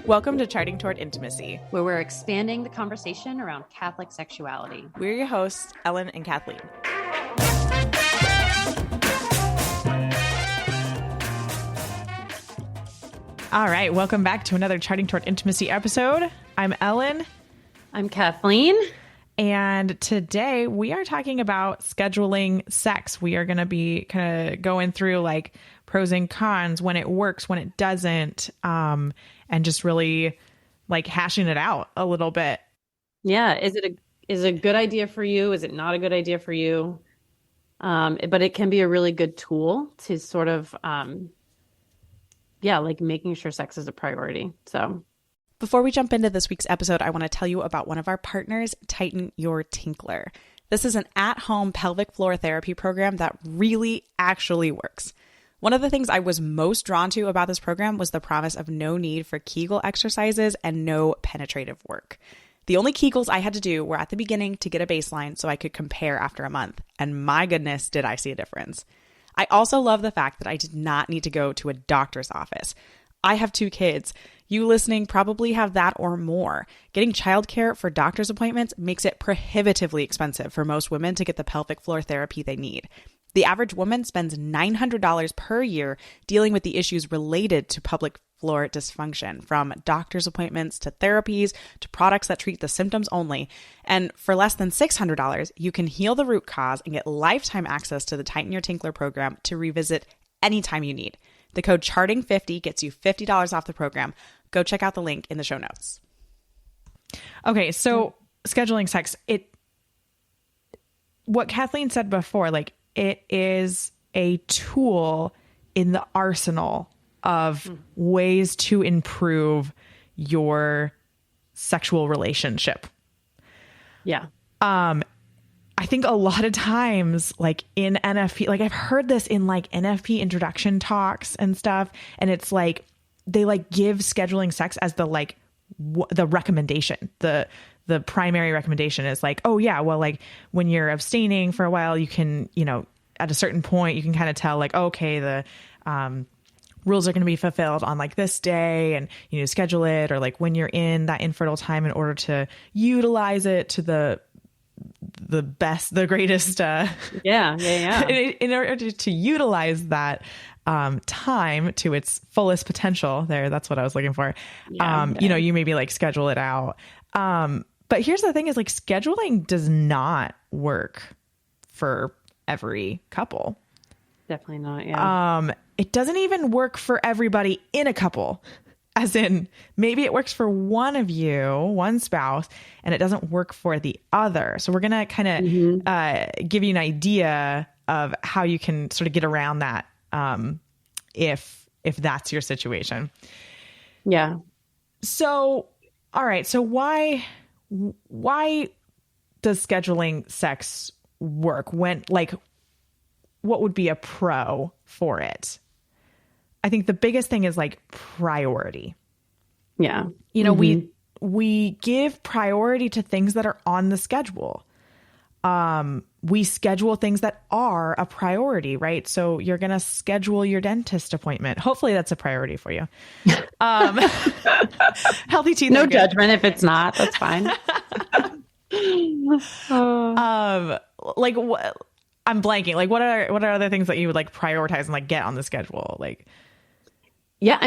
Welcome to Charting Toward Intimacy, where we're expanding the conversation around Catholic sexuality. We're your hosts, Ellen and Kathleen. All right, welcome back to another Charting Toward Intimacy episode. I'm Ellen. I'm Kathleen. And today we are talking about scheduling sex. We are going to be kind of going through like pros and cons, when it works, when it doesn't, and just really like hashing it out a little bit. Yeah. Is it a good idea for you? Is it not a good idea for you? But it can be a really good tool to sort of, like making sure sex is a priority. So before we jump into this week's episode, I want to tell you about one of our partners, Tighten Your Tinkler. This is an at-home pelvic floor therapy program that really actually works. One of the things I was most drawn to about this program was the promise of no need for Kegel exercises and no penetrative work. The only Kegels I had to do were at the beginning to get a baseline so I could compare after a month. And my goodness, did I see a difference. I also love the fact that I did not need to go to a doctor's office. I have 2 kids. You listening probably have that or more. Getting childcare for doctor's appointments makes it prohibitively expensive for most women to get the pelvic floor therapy they need. The average woman spends $900 per year dealing with the issues related to pelvic floor dysfunction, from doctor's appointments to therapies to products that treat the symptoms only. And for less than $600, you can heal the root cause and get lifetime access to the Tighten Your Tinkler program to revisit anytime you need. The code CHARTING50 gets you $50 off the program. Go check out the link in the show notes. Okay, so scheduling sex, what Kathleen said before, like it is a tool in the arsenal of ways to improve your sexual relationship. Yeah. I think a lot of times, like in NFP, like I've heard this in like NFP introduction talks and stuff, and it's like they like give scheduling sex as the like the recommendation. The primary recommendation is like, oh yeah, well, like when you're abstaining for a while, you can, at a certain point, you can kind of tell like, okay, the rules are going to be fulfilled on like this day, and schedule it, or like when you're in that infertile time in order to utilize it to the best, the greatest, in order to utilize that time to its fullest potential there. That's what I was looking for. You maybe like schedule it out. But here's the thing is like scheduling does not work for every couple. Definitely not. Yeah. It doesn't even work for everybody in a couple. As in, maybe it works for one of you, one spouse, and it doesn't work for the other. So we're going to kind of give you an idea of how you can sort of get around that if that's your situation. Yeah. So, all right. So why does scheduling sex work? What would be a pro for it? I think the biggest thing is like priority. Yeah. We give priority to things that are on the schedule. We schedule things that are a priority, right? So you're going to schedule your dentist appointment. Hopefully that's a priority for you. Healthy teeth. No judgment if it's not, that's fine. Like what? I'm blanking. Like what are other things that you would like prioritize and like get on the schedule? Like, yeah,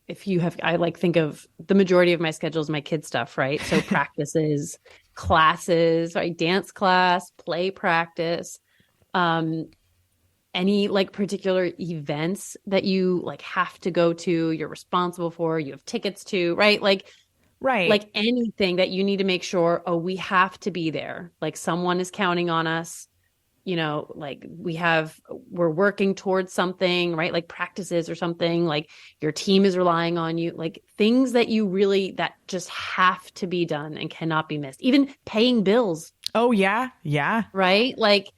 if you have, I like think of the majority of my schedule is my kid stuff, right? So practices, classes, right? Dance class, play practice, any like particular events that you like have to go to, you're responsible for, you have tickets to, right? Like anything that you need to make sure, we have to be there. Like someone is counting on us. Like we're working towards something, right? Like practices or something, like your team is relying on you, like things that that just have to be done and cannot be missed. Even paying bills. Oh yeah. Yeah. Right. Like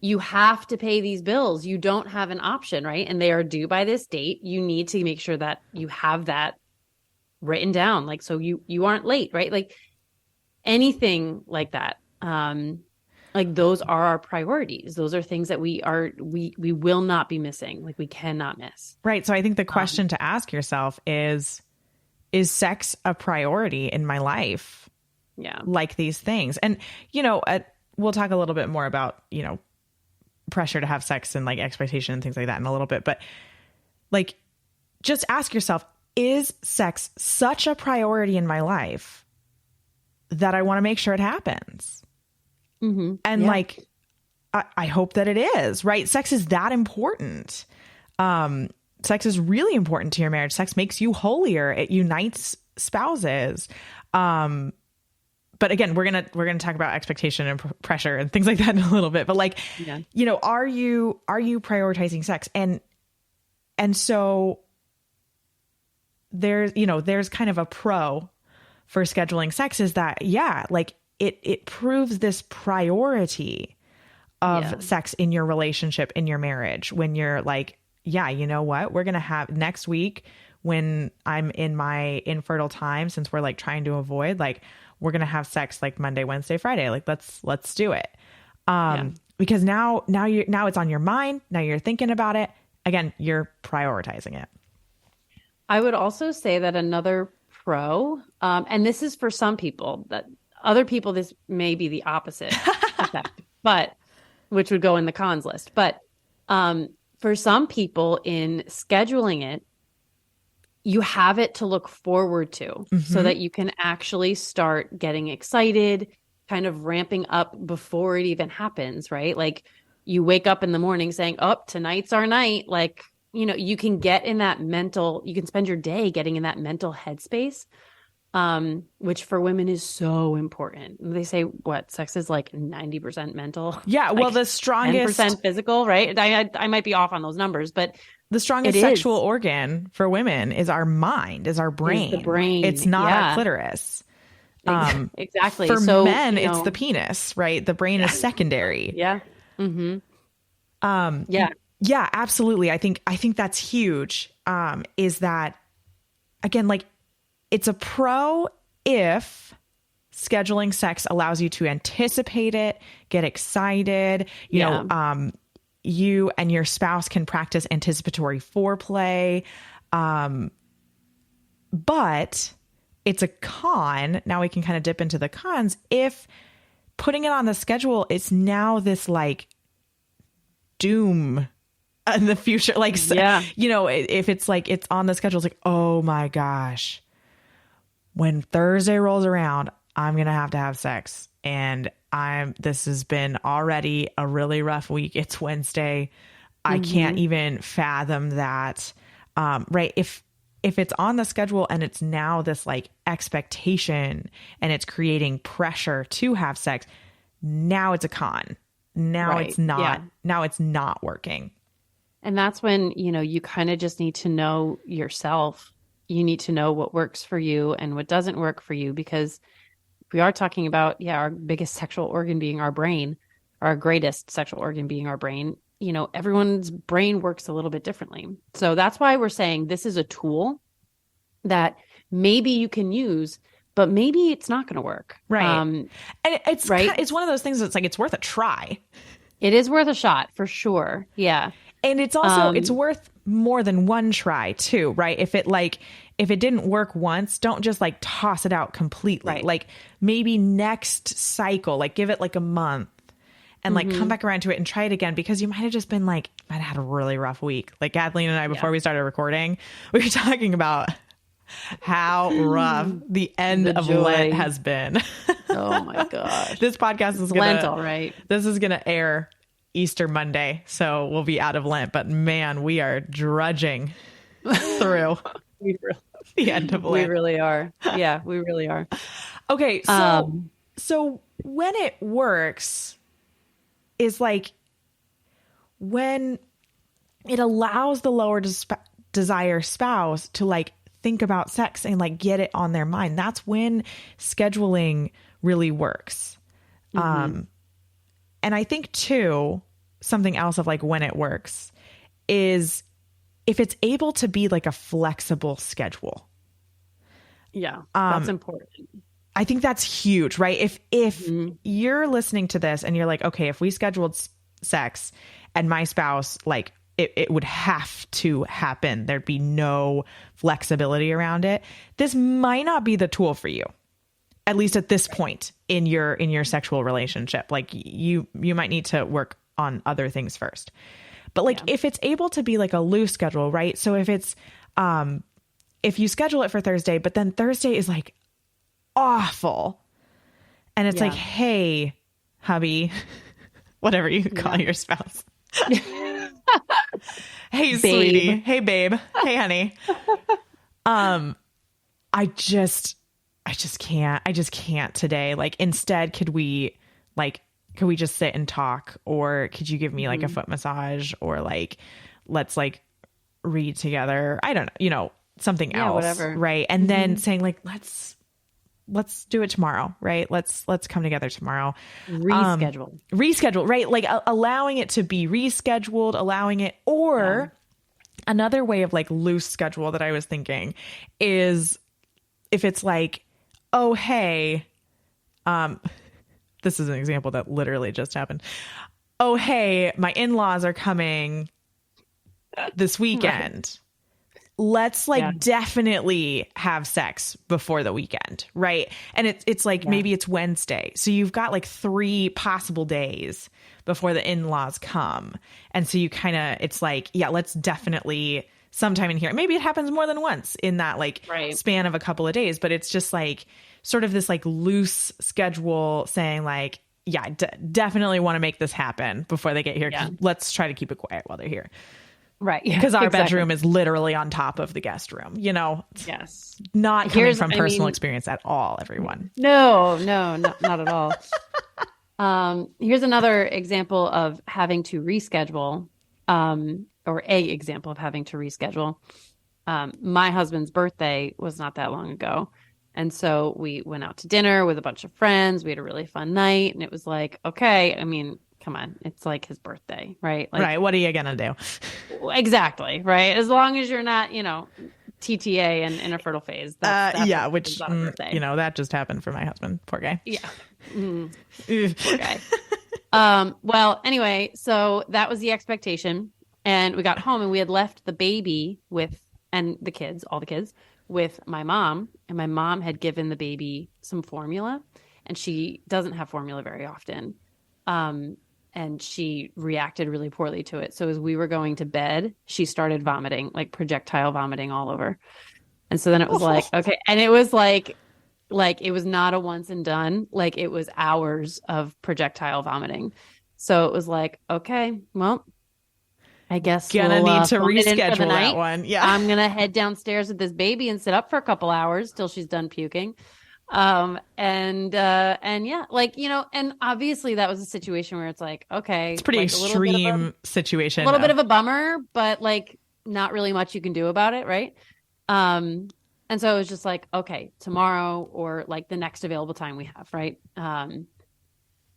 you have to pay these bills. You don't have an option, right? And they are due by this date. You need to make sure that you have that written down. Like, so you aren't late, right? Like anything like that. Like those are our priorities. Those are things that we will not be missing. Like we cannot miss. Right. So I think the question to ask yourself is is sex a priority in my life? Yeah. Like these things. And, we'll talk a little bit more about, pressure to have sex and like expectation and things like that in a little bit. But like, just ask yourself, is sex such a priority in my life that I want to make sure it happens? Mm-hmm. And like, I hope that it is, right? Sex is that important. Sex is really important to your marriage. Sex makes you holier. It unites spouses. But again, we're gonna talk about expectation and pressure and things like that in a little bit. But like, are you prioritizing sex? And so there's kind of a pro for scheduling sex is that, like it proves this priority of sex in your relationship, in your marriage, when you're like, you know what, we're going to have next week when I'm in my infertile time, since we're like trying to avoid, like, we're going to have sex like Monday, Wednesday, Friday. Like, let's do it. Because now it's on your mind. Now you're thinking about it. Again, you're prioritizing it. I would also say that another pro, and this is for some people, that other people, this may be the opposite effect, but which would go in the cons list. But for some people, in scheduling it, you have it to look forward to, so that you can actually start getting excited, kind of ramping up before it even happens, right? Like, you wake up in the morning saying, oh, tonight's our night. Like, you can get in that you can spend your day getting in that mental headspace, which for women is so important. They say sex is like 90% mental. Yeah. Well, like the strongest 10% physical, right? I might be off on those numbers, but the strongest sexual organ for women is our mind, is our brain. Is the brain. It's not our clitoris. Exactly. For men, it's the penis, right? The brain is secondary. Yeah. Mm-hmm. Yeah, absolutely. I think that's huge. Is that, again, like, it's a pro if scheduling sex allows you to anticipate it, get excited, you know, you and your spouse can practice anticipatory foreplay. But it's a con. Now we can kind of dip into the cons. If putting it on the schedule, it's now this like doom in the future. Like, if it's like, it's on the schedule, it's like, oh my gosh, when Thursday rolls around, I'm going to have sex. And this has been already a really rough week. It's Wednesday. I can't even fathom that. Right. If it's on the schedule and it's now this like expectation and it's creating pressure to have sex, now it's a con. Now it's not, now it's not working. And that's when, you kind of just need to know yourself. You need to know what works for you and what doesn't work for you, because we are talking about, our biggest sexual organ being our brain, our greatest sexual organ being our brain. Everyone's brain works a little bit differently. So that's why we're saying this is a tool that maybe you can use, but maybe it's not going to work. Right. And it's it's one of those things that's like, it's worth a try. It is worth a shot for sure. Yeah. And it's also, it's worth more than one try too, right? If it didn't work once, don't just like toss it out completely. Right. Like, maybe next cycle, like give it like a month and like come back around to it and try it again, because you might have just been like, might have had a really rough week. Like Kathleen and I, before we started recording, we were talking about how rough the end of Lent has been. Oh my gosh. This podcast is Lent, all right. This is going to air Easter Monday, so we'll be out of Lent, but man, we are drudging through the end of Lent. We really are. Yeah, we really are. Okay. So when it works is like when it allows the lower desire spouse to like think about sex and like get it on their mind. That's when scheduling really works. And I think too, something else of like when it works is if it's able to be like a flexible schedule. Yeah, that's important. I think that's huge, right? If you're listening to this and you're like, okay, if we scheduled sex and my spouse like it would have to happen. There'd be no flexibility around it. This might not be the tool for you, at least at this point in your sexual relationship. Like you might need to work on other things first. But like if it's able to be like a loose schedule, right? So if it's if you schedule it for Thursday, but then Thursday is like awful, and it's like, hey, hubby, whatever you call your spouse. Hey, babe. Sweetie. Hey, babe. Hey, honey. I just can't today. Like, instead, could we just sit and talk, or could you give me like a foot massage, or like, let's like read together. I don't know, something else. Whatever. Right. And then saying like, let's do it tomorrow. Right. Let's come together tomorrow. Reschedule. Right. Like allowing it to be rescheduled, allowing it, or another way of like loose schedule that I was thinking is if it's like, oh, hey, this is an example that literally just happened. Oh, hey, my in-laws are coming this weekend. Right. Let's like definitely have sex before the weekend. Right. And it's like, maybe it's Wednesday. So you've got like 3 possible days before the in-laws come. And so you kind of, it's like, let's definitely sometime in here. Maybe it happens more than once in that like span of a couple of days, but it's just like sort of this like loose schedule saying like, definitely want to make this happen before they get here. Let's try to keep it quiet while they're here. Right. Because our bedroom is literally on top of the guest room, Yes. Not coming from personal experience at all, everyone. No, not at all. Here's another example of having to reschedule, or a example of having to reschedule. My husband's birthday was not that long ago. And so we went out to dinner with a bunch of friends. We had a really fun night, and it was like, okay, I mean, come on, it's like his birthday, right? Like, right. What are you going to do? Exactly. Right. As long as you're not, TTA and in a fertile phase. That's which, that just happened for my husband. Poor guy. Yeah. Poor guy. Well, anyway, so that was the expectation. And we got home and we had left the baby and the kids, all the kids, with my mom. And my mom had given the baby some formula, and she doesn't have formula very often. And she reacted really poorly to it. So as we were going to bed, she started vomiting, like projectile vomiting all over. And so then it was like, okay. And it was like it was not a once and done, like it was hours of projectile vomiting. So it was like, okay, well, I guess we'll need to reschedule that one. Yeah. I'm going to head downstairs with this baby and sit up for a couple hours till she's done puking. And obviously that was a situation where it's like, okay, it's pretty extreme situation, a little bit of a bummer, but like not really much you can do about it. Right. And so it was just like, okay, tomorrow or like the next available time we have. Right.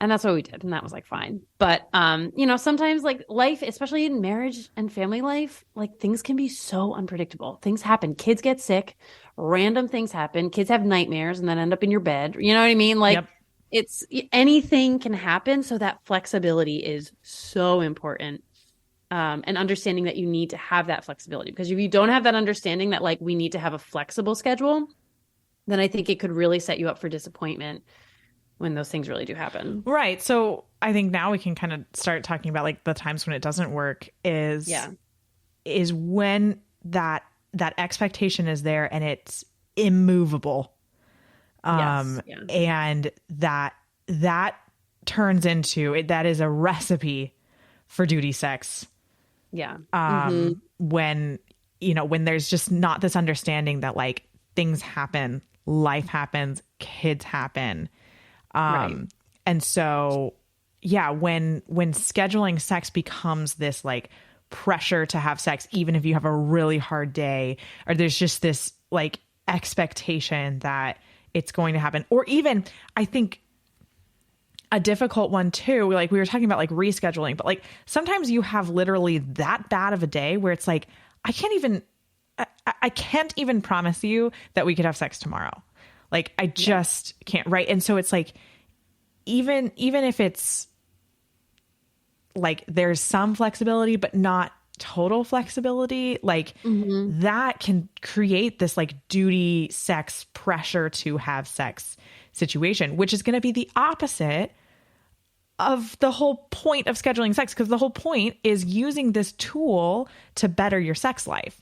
And that's what we did. And that was like, fine. But, sometimes like life, especially in marriage and family life, like things can be so unpredictable. Things happen. Kids get sick. Random things happen. Kids have nightmares and then end up in your bed. You know what I mean? Like it's anything can happen. So that flexibility is so important. And understanding that you need to have that flexibility, because if you don't have that understanding that like we need to have a flexible schedule, then I think it could really set you up for disappointment when those things really do happen. Right. So I think now we can kind of start talking about like the times when it doesn't work is when that expectation is there and it's immovable. And that turns into it. That is a recipe for duty sex. Yeah. When there's just not this understanding that like things happen, life happens, kids happen. And so, when scheduling sex becomes this like pressure to have sex, even if you have a really hard day, or there's just this like expectation that it's going to happen, or even I think a difficult one too, like we were talking about like rescheduling, but like sometimes you have literally that bad of a day where it's like, I can't even promise you that we could have sex tomorrow. Like I just can't. Right. And so it's like, even if it's like, there's some flexibility, but not total flexibility, like that can create this like duty sex pressure to have sex situation, which is going to be the opposite of the whole point of scheduling sex, because the whole point is using this tool to better your sex life.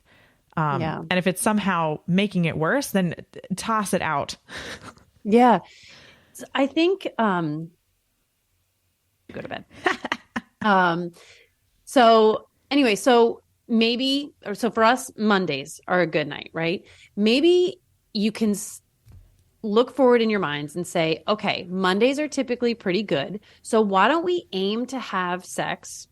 And if it's somehow making it worse, then toss it out. Yeah. I think, go to bed. So anyway, so maybe, or so for us, Mondays are a good night, right? Maybe you can look forward in your minds and say, okay, Mondays are typically pretty good. So why don't we aim to have sex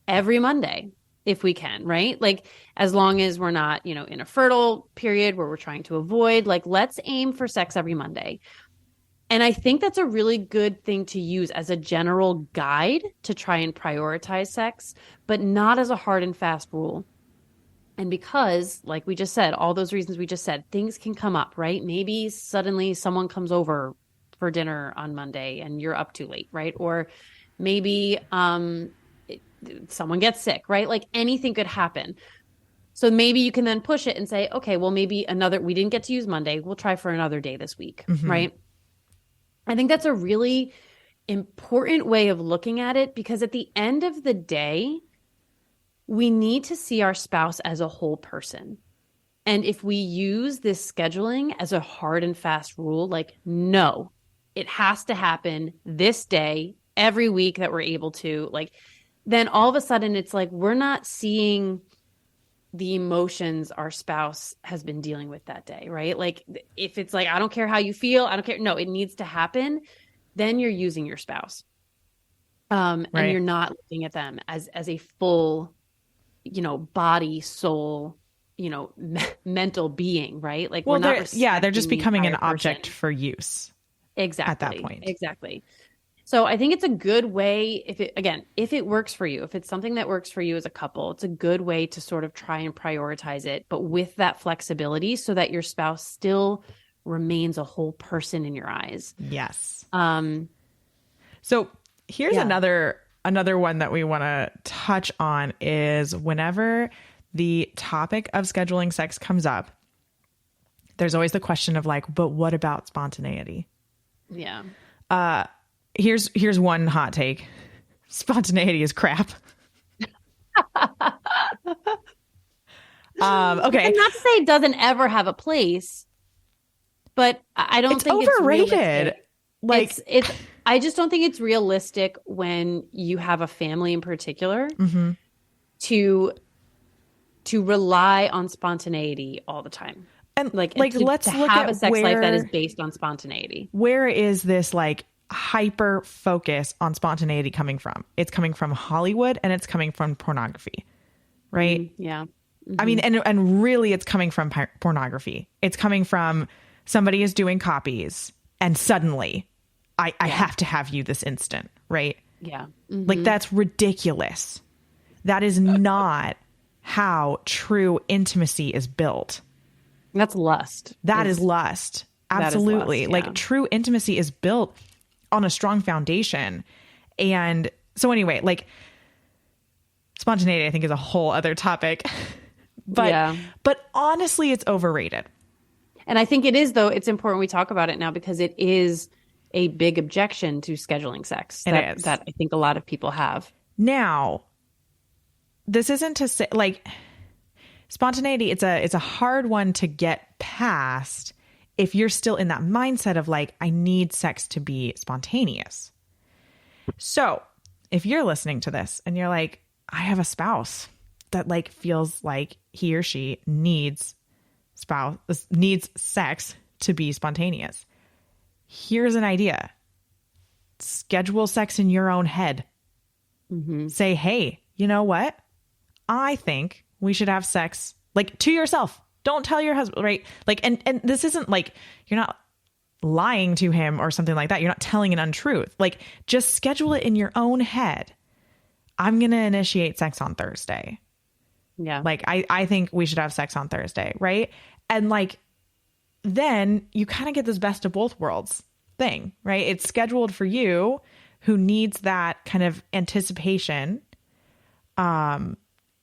every Monday if we can, right? Like as long as we're not, in a fertile period where we're trying to avoid, like let's aim for sex every Monday. And I think that's a really good thing to use as a general guide to try and prioritize sex, but not as a hard and fast rule. And because, like we just said, all those reasons we just said, things can come up, right? Maybe suddenly someone comes over for dinner on Monday and you're up too late, right? Or maybe someone gets sick, right? Like anything could happen. So maybe you can then push it and say, okay, well, maybe we didn't get to use Monday. We'll try for another day this week, right? I think that's a really important way of looking at it, because at the end of the day, we need to see our spouse as a whole person. And if we use this scheduling as a hard and fast rule, like, no, it has to happen this day, every week that we're able to, like, then all of a sudden it's like, we're not seeing the emotions our spouse has been dealing with that day, right? Like if it's like, I don't care how you feel, I don't care. No, it needs to happen. Then you're using your spouse. And you're not looking at them as a full, body, soul, mental being, right? Like, well, they're just becoming an object for use. Exactly. At that point. Exactly. So I think it's a good way, if it works for you, if it's something that works for you as a couple, it's a good way to sort of try and prioritize it, but with that flexibility so that your spouse still remains a whole person in your eyes. Yes. So here's another one that we want to touch on is whenever the topic of scheduling sex comes up, there's always the question of like, but what about spontaneity? Yeah. Here's one hot take. Spontaneity is crap. Okay. And not to say it doesn't ever have a place, but I don't think overrated. It's I just don't think it's realistic when you have a family in particular to rely on spontaneity all the time. And let's look have at a sex life that is based on spontaneity. Where is this like hyper focus on spontaneity coming from? It's coming from Hollywood and it's coming from pornography, right? Yeah. I mean, and really it's coming from pornography. It's coming from somebody is doing copies and suddenly I have to have you this instant, right? Yeah. Like that's ridiculous. That is not how true intimacy is built. That's lust. That is lust. Absolutely. That is lust, Like true intimacy is built on a strong foundation. And so anyway, like spontaneity, I think, is a whole other topic. But honestly, it's overrated. And I think it is, though. It's important we talk about it now because it is a big objection to scheduling sex that I think a lot of people have. Now, this isn't to say like spontaneity. It's a hard one to get past if you're still in that mindset of like, I need sex to be spontaneous. So if you're listening to this and you're like, I have a spouse that like feels like he or she needs sex to be spontaneous. Here's an idea. Schedule sex in your own head. Say, hey, you know what? I think we should have sex like to yourself. Don't tell your husband, right? Like, and this isn't like, you're not lying to him or something like that. You're not telling an untruth. Like, just schedule it in your own head. I'm going to initiate sex on Thursday. Yeah. Like, I think we should have sex on Thursday, right? And like, then you kind of get this best of both worlds thing, right? It's scheduled for you who needs that kind of anticipation.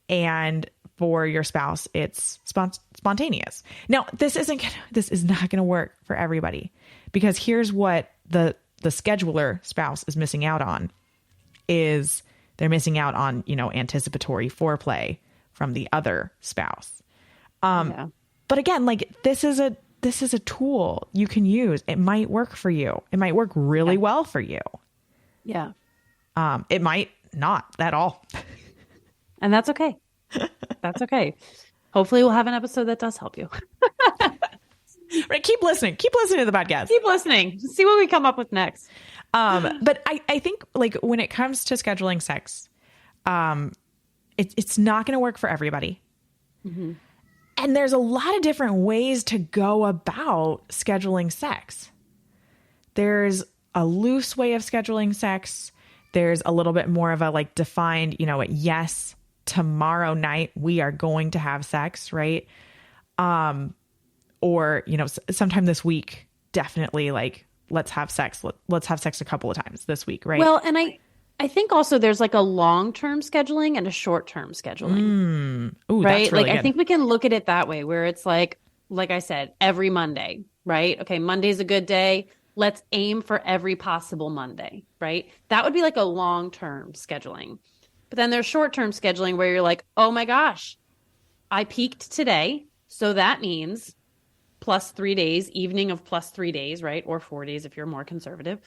And for your spouse, it's spontaneous. Now, this is not going to work for everybody, because here's what the scheduler spouse is missing out on is they're missing out on, anticipatory foreplay from the other spouse. But again, like this is a tool you can use. It might work for you. It might work really well for you. Yeah. It might not at all. And that's okay. That's okay. Hopefully we'll have an episode that does help you. Right. Keep listening. Keep listening to the podcast. Keep listening. See what we come up with next. But I think like when it comes to scheduling sex, it's not going to work for everybody. Mm-hmm. And there's a lot of different ways to go about scheduling sex. There's a loose way of scheduling sex. There's a little bit more of a like defined, yes, tomorrow night we are going to have sex, right? Or, sometime this week, definitely like, let's have sex. Let's have sex a couple of times this week, right? Well, and I think also there's like a long-term scheduling and a short-term scheduling. Ooh, right? That's really like good. I think we can look at it that way, where it's like I said, every Monday, right? Okay, Monday's a good day. Let's aim for every possible Monday, right? That would be like a long-term scheduling. But then there's short-term scheduling where you're like, oh my gosh, I peaked today. So that means plus 3 days, evening of plus 3 days, right? Or 4 days if you're more conservative.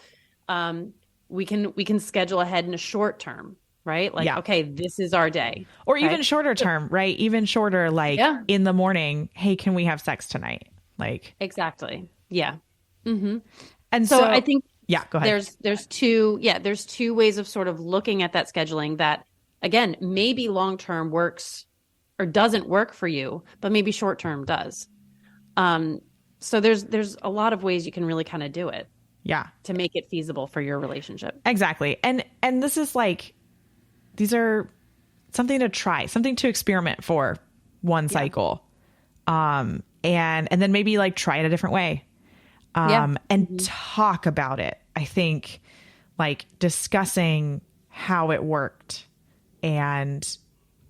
We can schedule ahead in a short term, right? Like, okay, this is our day. Or even shorter term, right? Even shorter, like in the morning, hey, can we have sex tonight? Like exactly. Yeah. Mm-hmm. And so I think go ahead. There's two ways of sort of looking at that scheduling that, again, maybe long term works or doesn't work for you, but maybe short term does. So there's a lot of ways you can really kind of do it. Yeah. To make it feasible for your relationship. Exactly. And this is like, these are something to try, something to experiment for one cycle. And then maybe like try it a different way. And talk about it. I think like discussing how it worked and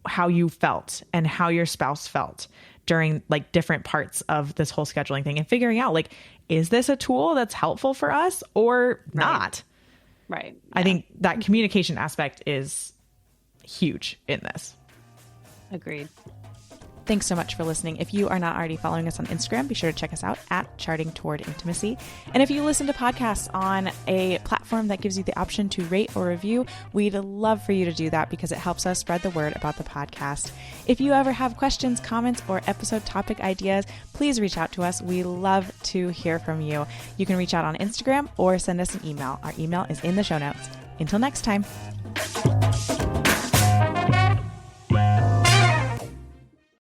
how you felt and how your spouse felt during like different parts of this whole scheduling thing, and figuring out like, is this a tool that's helpful for us or not? Right. I think that communication aspect is huge in this. Agreed. Thanks so much for listening. If you are not already following us on Instagram, be sure to check us out at Charting Toward Intimacy. And if you listen to podcasts on a platform that gives you the option to rate or review, we'd love for you to do that because it helps us spread the word about the podcast. If you ever have questions, comments, or episode topic ideas, please reach out to us. We love to hear from you. You can reach out on Instagram or send us an email. Our email is in the show notes. Until next time.